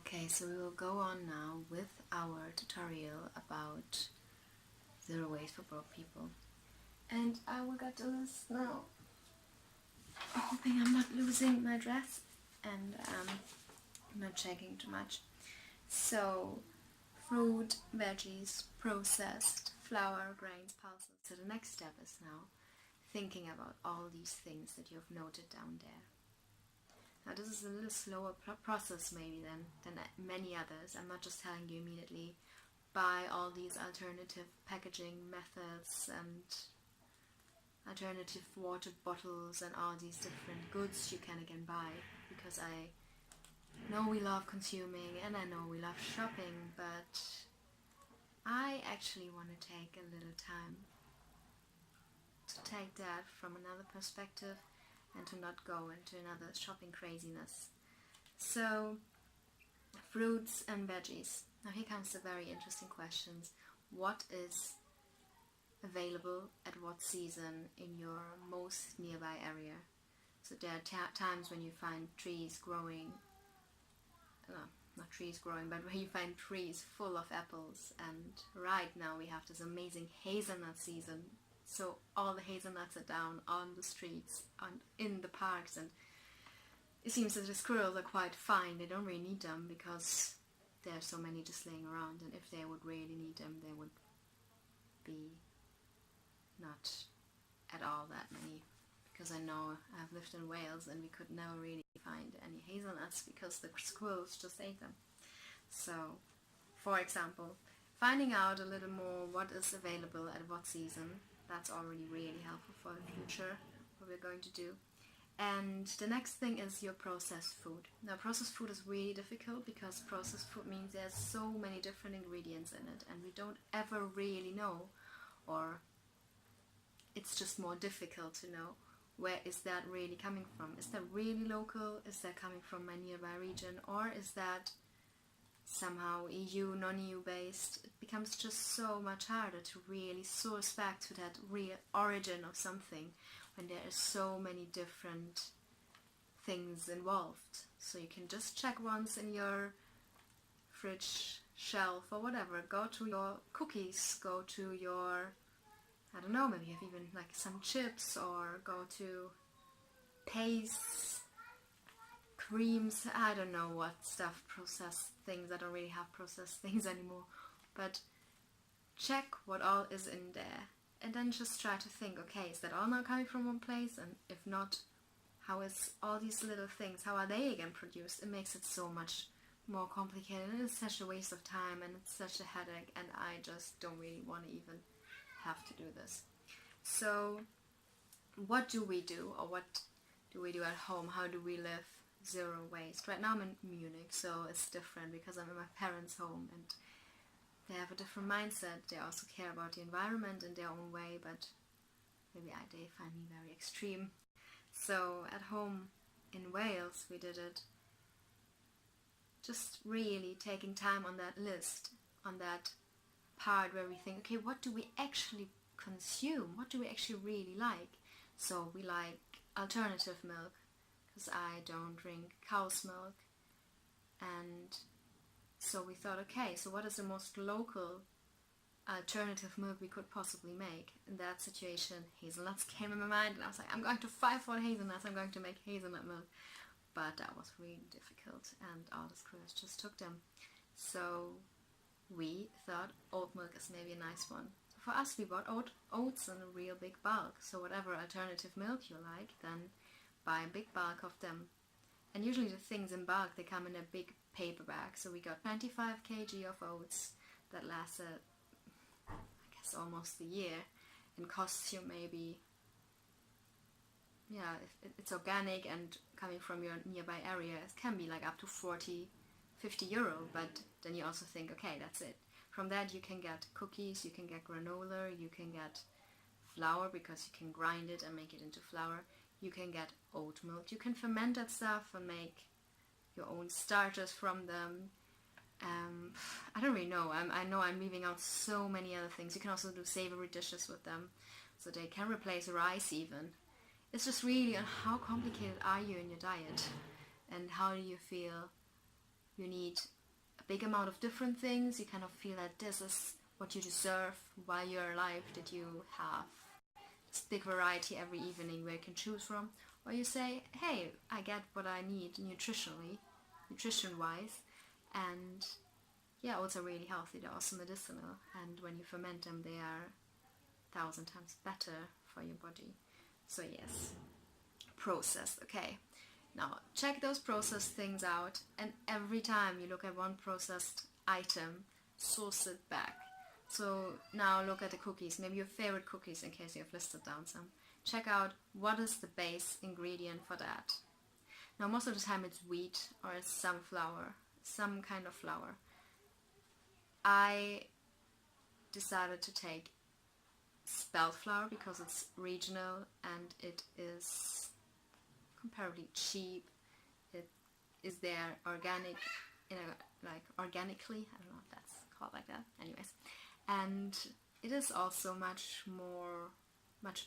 Okay, so we will go on now with our tutorial about 0 ways for broke people. And I will get to this now. Hoping I'm not losing my dress and not shaking too much. So, fruit, veggies, processed, flour, grains, pulses. So the next step is now thinking about all these things that you have noted down there. Now this is a little slower process maybe than many others. I'm not just telling you immediately buy all these alternative packaging methods and alternative water bottles and all these different goods you can again buy, because I know we love consuming and I know we love shopping, but I actually want to take a little time to take that from another perspective and to not go into another shopping craziness. So, fruits and veggies. Now here comes the very interesting questions. What is available at what season in your most nearby area? So there are times when you find trees growing, not trees growing, but when you find trees full of apples, and right now we have this amazing hazelnut season. So all the hazelnuts are down on the streets and in the parks, and it seems that the squirrels are quite fine. They don't really need them because there are so many just laying around, and if they would really need them, there would be not at all that many, because I know I've lived in Wales and we could never really find any hazelnuts because the squirrels just ate them. So, for example, finding out a little more what is available at what season, that's already really helpful for the future, what we're going to do. And the next thing is your processed food. Now processed food is really difficult because processed food means there's so many different ingredients in it and we don't ever really know, or it's just more difficult to know where is that really coming from. Is that really local? Is that coming from my nearby region? Or is that somehow EU, non-EU based? It becomes just so much harder to really source back to that real origin of something when there are so many different things involved. So you can just check once in your fridge shelf or whatever, go to your cookies, go to your, I don't know, maybe you have even like some chips, or go to pastes, creams, I don't know what stuff, processed things. I don't really have processed things anymore, but check what all is in there and then just try to think, okay, is that all now coming from one place? And if not, how is all these little things, how are they again produced? It makes it so much more complicated, and it's such a waste of time and it's such a headache, and I just don't really want to even have to do this. So what do we do, or what do we do at home? How do we live 0 waste? Right now I'm in Munich, so it's different because I'm in my parents' home and they have a different mindset. They also care about the environment in their own way, but maybe they find me very extreme. So at home in Wales we did it just really taking time on that list, on that part where we think, okay, what do we actually consume? What do we actually really like? So we like alternative milk, because I don't drink cow's milk, and so we thought, okay, so what is the most local alternative milk we could possibly make? In that situation, hazelnuts came in my mind, and I was like, I'm going to fight for hazelnuts, I'm going to make hazelnut milk. But that was really difficult, and all the squirrels just took them. So we thought oat milk is maybe a nice one. So for us, we bought oats in a real big bulk. So whatever alternative milk you like, then buy a big bulk of them. And usually the things in bulk, they come in a big paper bag. So we got 25 kg of oats that lasted, I guess, almost a year, and costs you maybe, yeah, if it's organic and coming from your nearby area, it can be like up to 40, 50 euro, but then you also think, okay, that's it. From that you can get cookies, you can get granola, you can get flour because you can grind it and make it into flour, you can get oat milk, you can ferment that stuff and make your own starters from them. I don't really know, I know I'm leaving out so many other things. You can also do savory dishes with them, so they can replace rice even. It's just really on how complicated are you in your diet, and how do you feel you need a big amount of different things. You kind of feel that this is what you deserve while you're alive, that you have this big variety every evening where you can choose from. Or you say, hey, I get what I need nutrition-wise, and yeah, oats are really healthy, they're also medicinal, and when you ferment them, they are 1,000 times better for your body. So yes, processed, okay. Now check those processed things out, and every time you look at one processed item, source it back. So now look at the cookies, maybe your favorite cookies in case you have listed down some. Check out what is the base ingredient for that. Now most of the time it's wheat or it's sunflower, some kind of flour. I decided to take spelt flour because it's regional and it is comparably cheap. It is there organic, like organically, I don't know if that's called like that, anyways. And it is also much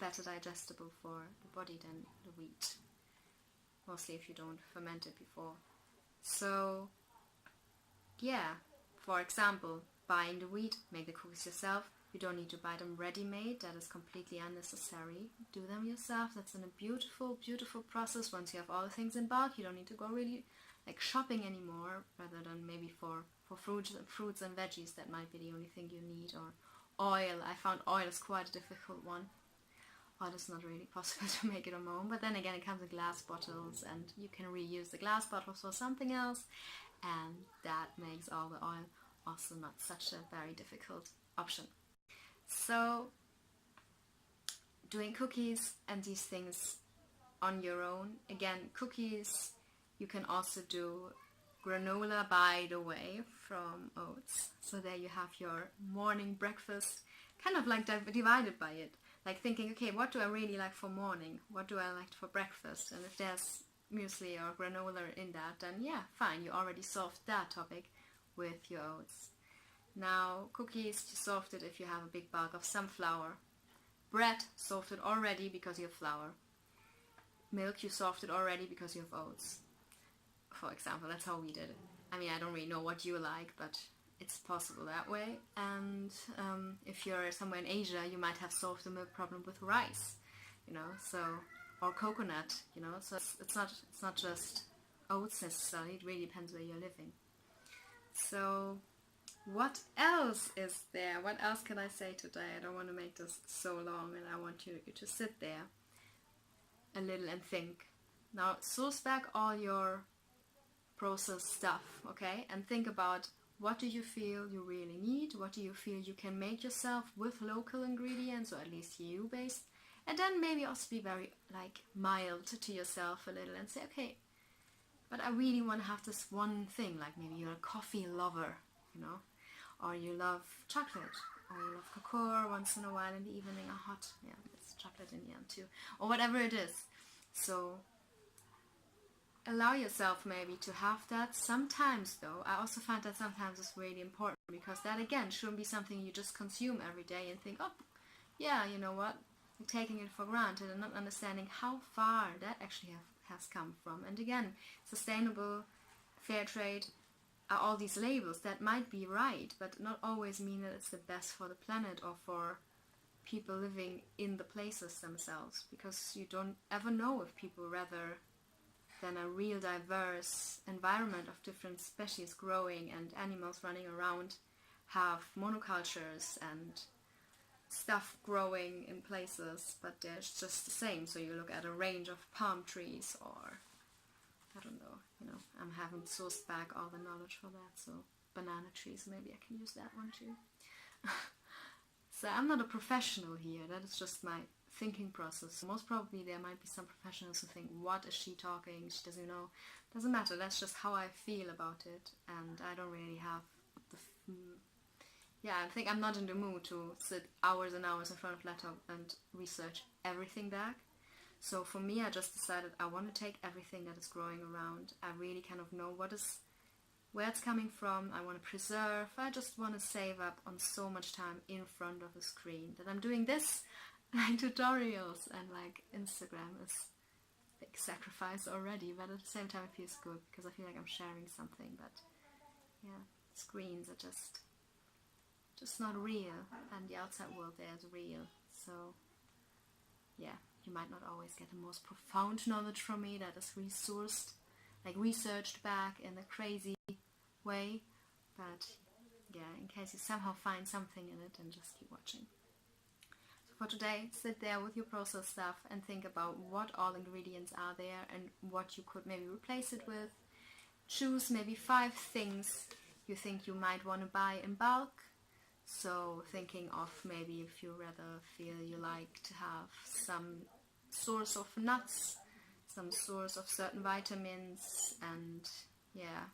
better digestible for the body than the wheat, mostly if you don't ferment it before. So yeah, for example, buying the wheat, make the cookies yourself. You don't need to buy them ready-made, that is completely unnecessary. Do them yourself, that's a beautiful, beautiful process. Once you have all the things in bulk, you don't need to go really like shopping anymore, rather than maybe for fruits and veggies, that might be the only thing you need. Or oil, I found oil is quite a difficult one. Oil is not really possible to make it on my own, but then again it comes in glass bottles and you can reuse the glass bottles for something else, and that makes all the oil also not such a very difficult option. So doing cookies and these things on your own. Again, cookies, you can also do granola, by the way, from oats. So there you have your morning breakfast, kind of like divided by it. Like thinking, okay, what do I really like for morning? What do I like for breakfast? And if there's muesli or granola in that, then yeah, fine, you already solved that topic with your oats. Now, cookies, you solved it if you have a big bulk of sunflower. Bread, solved it already because you have flour. Milk, you solved it already because you have oats. For example, that's how we did it. I mean, I don't really know what you like, but it's possible that way. And if you're somewhere in Asia, you might have solved the milk problem with rice, you know, so, or coconut, you know, so it's not just oats necessarily, it really depends where you're living. So what else is there? What else can I say today? I don't want to make this so long, and I want you to sit there a little and think. Now source back all your processed stuff, okay? And think about, what do you feel you really need? What do you feel you can make yourself with local ingredients, or at least EU-based? And then maybe also be very like mild to yourself a little and say, okay, but I really want to have this one thing, like maybe you're a coffee lover, you know, or you love chocolate, or you love cocoa once in a while in the evening, a hot, yeah, it's chocolate in the end too, or whatever it is. So allow yourself maybe to have that. Sometimes though, I also find that sometimes it's really important, because that again shouldn't be something you just consume every day and think, oh yeah, you know what, you're taking it for granted and not understanding how far that actually has come from. And again, sustainable, fair trade, are all these labels that might be right, but not always mean that it's the best for the planet or for people living in the places themselves, because you don't ever know if people, rather than a real diverse environment of different species growing and animals running around, have monocultures and stuff growing in places, but they're just the same. So you look at a range of palm trees, or I don't know, you know, I haven't sourced back all the knowledge for that, so banana trees, maybe I can use that one too. So I'm not a professional here, that is just my thinking process. Most probably there might be some professionals who think, what is she talking, she doesn't know. Doesn't matter, that's just how I feel about it, and I don't really have the I think I'm not in the mood to sit hours and hours in front of laptop and research everything back. So for me, I just decided I want to take everything that is growing around. I really kind of know where it's coming from. I want to preserve. I just want to save up on so much time in front of a screen that I'm doing this, like tutorials, and like Instagram is a big sacrifice already, but at the same time it feels good because I feel like I'm sharing something. But yeah, screens are just not real, and the outside world there is real. So yeah, you might not always get the most profound knowledge from me that is resourced, like researched back in a crazy way, but yeah, in case you somehow find something in it, then just keep watching. So for today, sit there with your processed stuff and think about what all ingredients are there and what you could maybe replace it with. Choose maybe 5 things you think you might want to buy in bulk. So thinking of maybe if you rather feel you like to have some source of nuts, some source of certain vitamins, and yeah,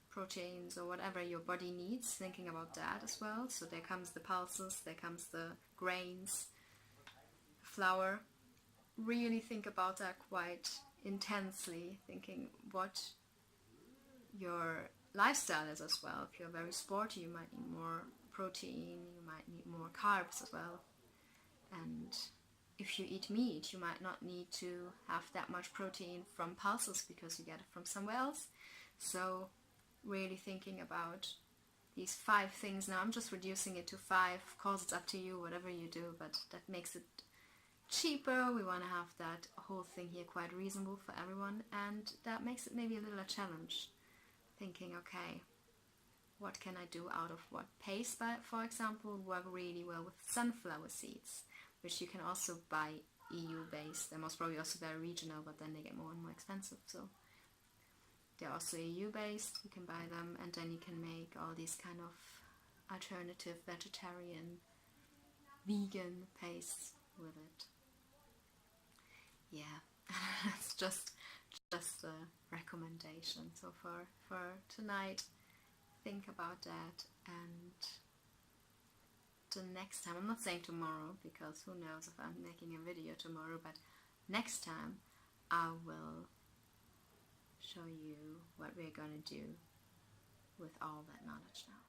proteins or whatever your body needs, thinking about that as well. So there comes the pulses, there comes the grains, flour. Really think about that quite intensely, thinking what your lifestyle is as well. If you're very sporty, you might need more protein, you might need more carbs as well. And if you eat meat, you might not need to have that much protein from pulses because you get it from somewhere else. So really thinking about these 5 things. Now I'm just reducing it to 5. Of course, it's up to you, whatever you do, but that makes it cheaper. We want to have that whole thing here quite reasonable for everyone, and that makes it maybe a little challenge. Thinking, okay, what can I do out of what paste, for example, work really well with sunflower seeds, which you can also buy EU based. They're most probably also very regional, but then they get more and more expensive. So they're also EU based, you can buy them, and then you can make all these kind of alternative vegetarian, vegan pastes with it. Yeah, it's just a recommendation. So for tonight, think about that, and the next time, I'm not saying tomorrow because who knows if I'm making a video tomorrow, but next time I will show you what we're gonna do with all that knowledge now.